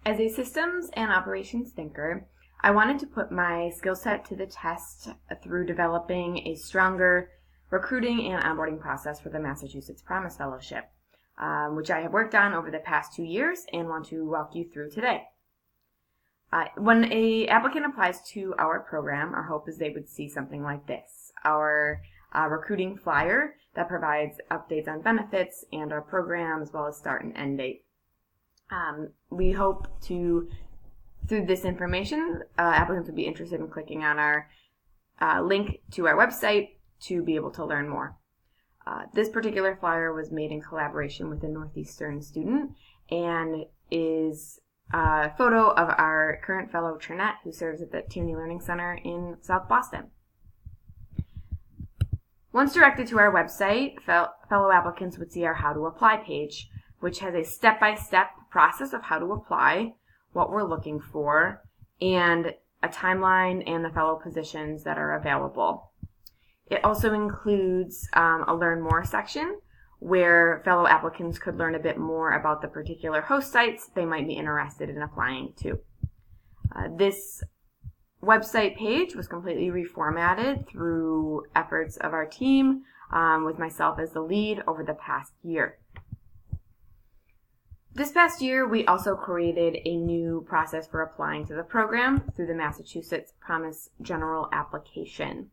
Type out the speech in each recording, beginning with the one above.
As a systems and operations thinker, I wanted to put my skill set to the test through developing a stronger recruiting and onboarding process for the Massachusetts Promise Fellowship, which I have worked on over the past 2 years and want to walk you through today. When an applicant applies to our program, our hope is they would see something like this: our recruiting flyer that provides updates on benefits and our program, as well as start and end date. We hope to, through this information, applicants would be interested in clicking on our link to our website to be able to learn more. This particular flyer was made in collaboration with a Northeastern student and is a photo of our current fellow, Trinette, who serves at the Tierney Learning Center in South Boston. Once directed to our website, fellow applicants would see our How to Apply page, which has a step-by-step process of how to apply, what we're looking for, and a timeline and the fellow positions that are available. It also includes a Learn More section where fellow applicants could learn a bit more about the particular host sites they might be interested in applying to. This website page was completely reformatted through efforts of our team, with myself as the lead over the past year. This past year, we also created a new process for applying to the program through the Massachusetts Promise General Application.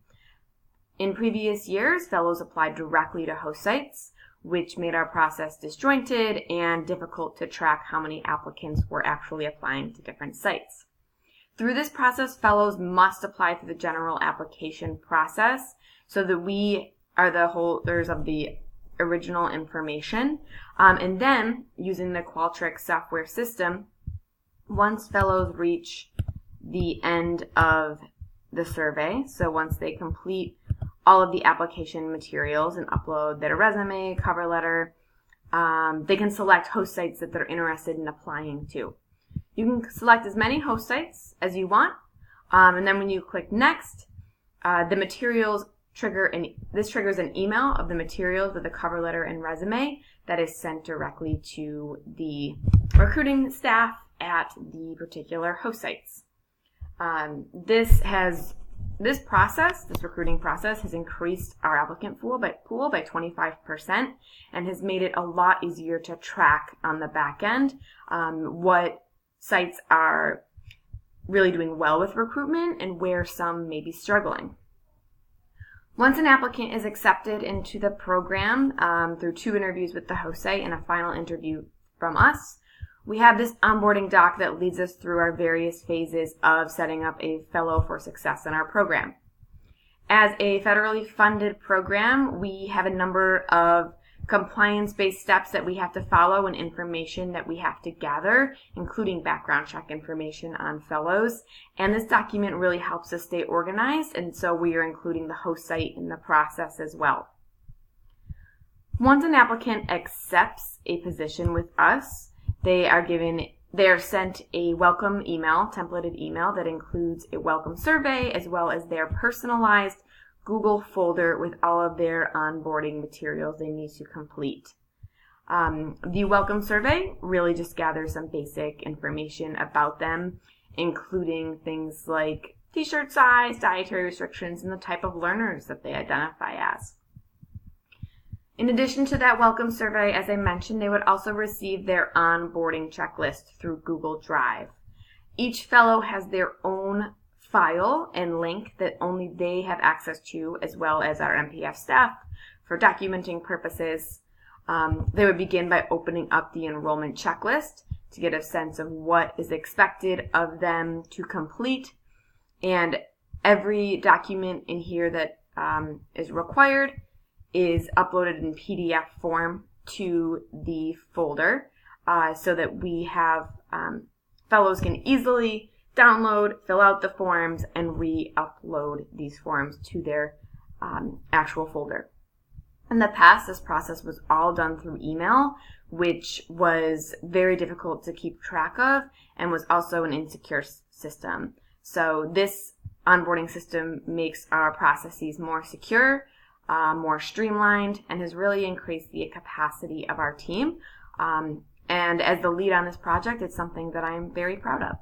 In previous years, fellows applied directly to host sites, which made our process disjointed and difficult to track how many applicants were actually applying to different sites. Through this process, fellows must apply through the general application process so that we are the holders of the original information. And then, using the Qualtrics software system, once fellows reach the end of the survey, so once they complete all of the application materials and upload their resume, cover letter, they can select host sites that they're interested in applying to. You can select as many host sites as you want, and then when you click Next, the materials this triggers an email of the materials with a cover letter and resume that is sent directly to the recruiting staff at the particular host sites. This recruiting process has increased our applicant pool by 25% and has made it a lot easier to track on the back end what sites are really doing well with recruitment and where some may be struggling. Once an applicant is accepted into the program through 2 interviews with the host site and a final interview from us, we have this onboarding doc that leads us through our various phases of setting up a fellow for success in our program. As a federally funded program, we have a number of compliance-based steps that we have to follow and information that we have to gather, including background check information on fellows. And this document really helps us stay organized, and so we are including the host site in the process as well. Once an applicant accepts a position with us, they are sent a welcome email, templated email that includes a welcome survey as well as their personalized Google folder with all of their onboarding materials they need to complete. The welcome survey really just gathers some basic information about them, including things like t-shirt size, dietary restrictions, and the type of learners that they identify as. In addition to that welcome survey, as I mentioned, they would also receive their onboarding checklist through Google Drive. Each fellow has their own file and link that only they have access to, as well as our MPF staff, for documenting purposes. They would begin by opening up the enrollment checklist to get a sense of what is expected of them to complete, and every document in here that is required is uploaded in PDF form to the folder so that we have fellows can easily download, fill out the forms, and re-upload these forms to their actual folder. In the past, this process was all done through email, which was very difficult to keep track of and was also an insecure system. So this onboarding system makes our processes more secure, more streamlined, and has really increased the capacity of our team. And as the lead on this project, it's something that I'm very proud of.